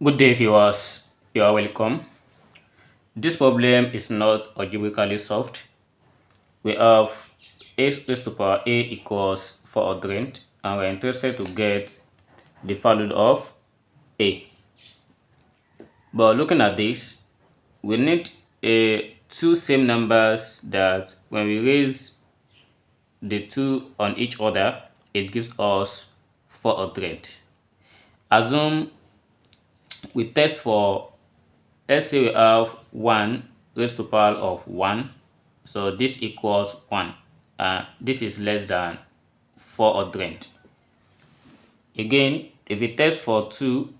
Good day, viewers. You are welcome. This problem is not algebraically solved. We have a raised to power a equals 400, and we're interested to get the value of a. But looking at this, we need two same numbers that when we raise the two on each other, it gives us 400. Assume we test for, let's say we have 1 raised to power of 1, so this equals 1, this is less than 400. Again, if we test for 2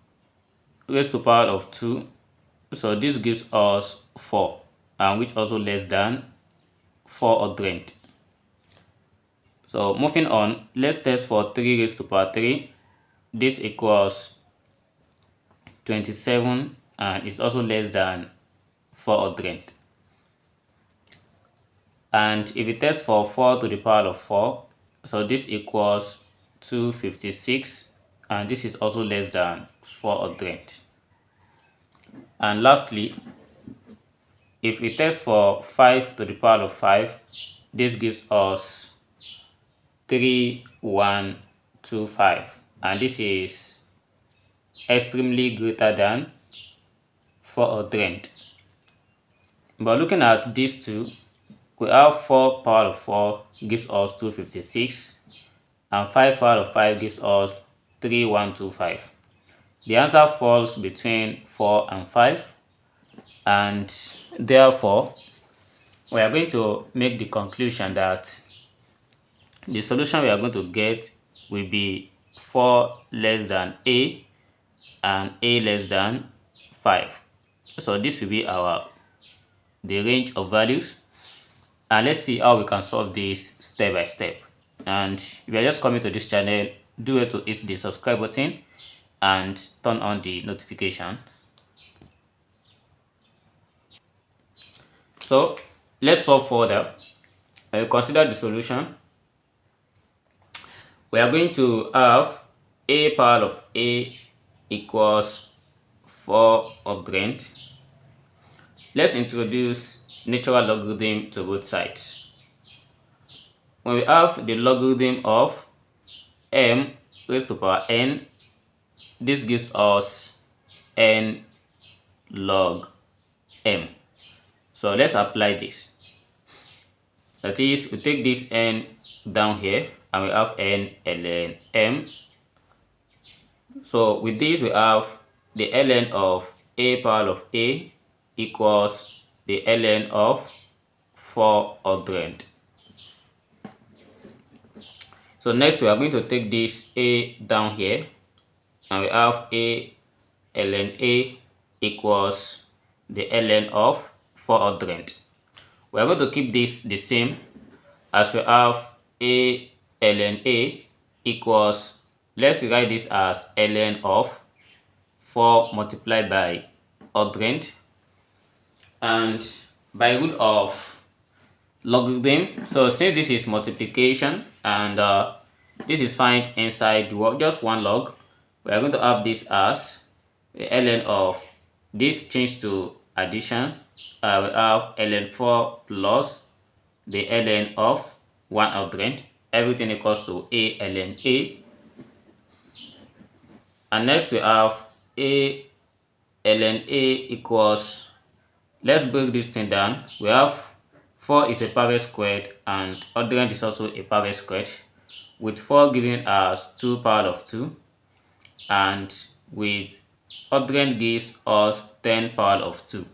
raised to power of 2, so this gives us 4, and which also less than 400. So moving on, let's test for 3 raised to power 3. This equals 27, and it's also less than 400. And if we test for 4 to the power of 4, so this equals 256, and this is also less than 400. And lastly, if we test for 5 to the power of 5, this gives us 3125, and this is extremely greater than 400. But looking at these two, we have 4 power of 4 gives us 256, and 5 power of 5 gives us 3125. The answer falls between 4 and 5, and therefore we are going to make the conclusion that the solution we are going to get will be 4 less than a and a less than 5. So this will be the range of values, and let's see how we can solve this step by step. And if you are just coming to this channel, do it to hit the subscribe button and turn on the notifications. So let's solve further. Consider the solution. We are going to have a power of a equals 400. Let's introduce natural logarithm to both sides. When we have the logarithm of m raised to power n, this gives us n log m. So let's apply this. That is, we take this n down here and we have n ln m. So with this we have the ln of a power of a equals the ln of 400. So next we are going to take this a down here and we have a ln a equals the ln of 400. We are going to keep this the same, as we have a ln a equals, let's write this as ln of 4 multiplied by 100, and by rule of logarithm, so since this is multiplication and this is found inside just one log, we are going to have this as the ln of this change to additions. We have ln 4 plus the ln of 100, everything equals to a ln a. And next we have a ln a equals, let's break this thing down. We have 4 is a perfect squared and 100 is also a perfect squared, with 4 giving us 2 power of 2, and with 100 gives us 10 power of 2.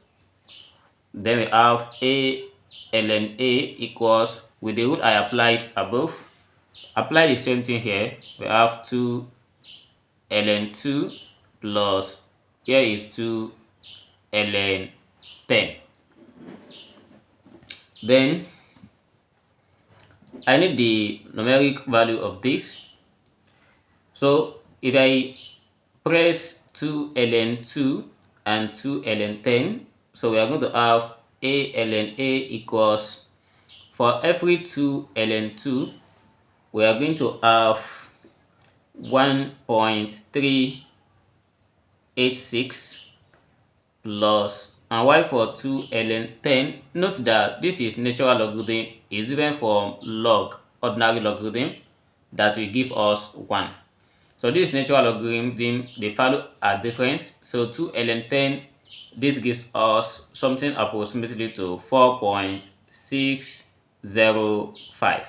Then we have a ln a equals, with the rule I applied above, apply the same thing here. We have 2 ln 2 plus, here is 2 ln 10. Then I need the numeric value of this. So if I press 2 ln 2 and 2 ln 10, so we are going to have a ln a equals, for every 2 ln 2, we are going to have 1.38 86 plus, and y for 2 ln 10. Note that this is natural logarithm, is different from log, ordinary logarithm, that will give us 1. So this natural logarithm, the value are different. So 2 ln 10, this gives us something approximately to 4.605.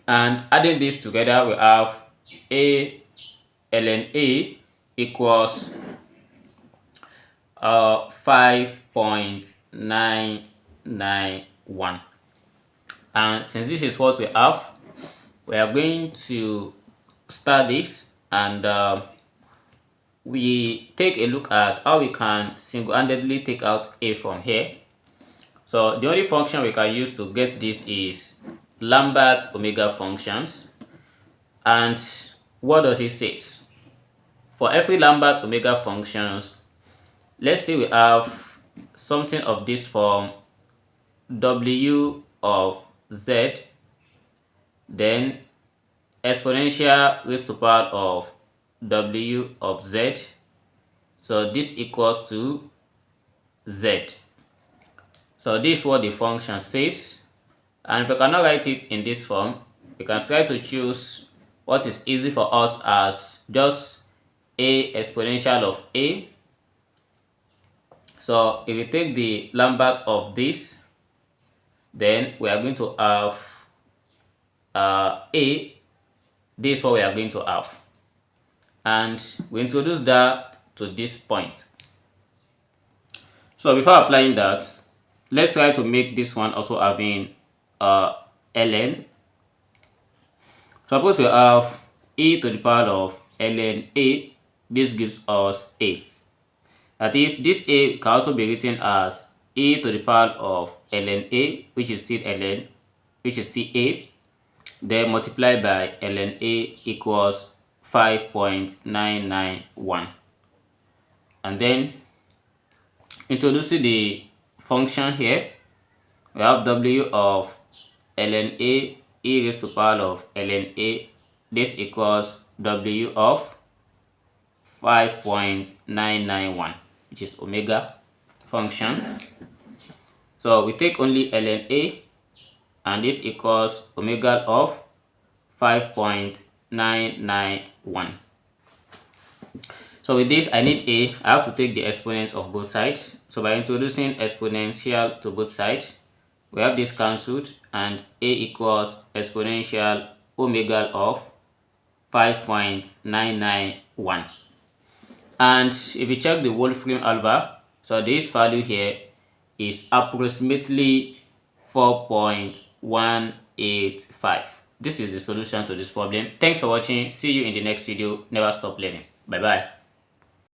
And adding this together, we have a ln a equals 5.991. And since this is what we have, we are going to start this, and we take a look at how we can single-handedly take out a from here. So the only function we can use to get this is Lambert omega functions. And what does it say? For every Lambert omega functions, let's say we have something of this form, w of z, then exponential raised to power of w of z. So this equals to z. So this is what the function says. And if we cannot write it in this form, we can try to choose what is easy for us as just a exponential of a. So if we take the Lambert of this, then we are going to have a. This is what we are going to have. And we introduce that to this point. So before applying that, let's try to make this one also having ln. Suppose we have e to the power of ln a. This gives us a. That is, this a can also be written as e to the power of ln a, which is still ln, which is still a, then multiplied by ln a equals 5.991. And then introducing the function here, we have w of ln a e raised to the power of ln a. This equals w of 5.991, which is omega function. So we take only ln a, and this equals omega of 5.991. So with this, I need a. I have to take the exponents of both sides. So by introducing exponential to both sides, we have this cancelled, and a equals exponential omega of 5.991. And if you check the Wolfram alpha, so this value here is approximately 4.185. This is the solution to this problem. Thanks for watching. See you in the next video. Never stop learning. Bye bye.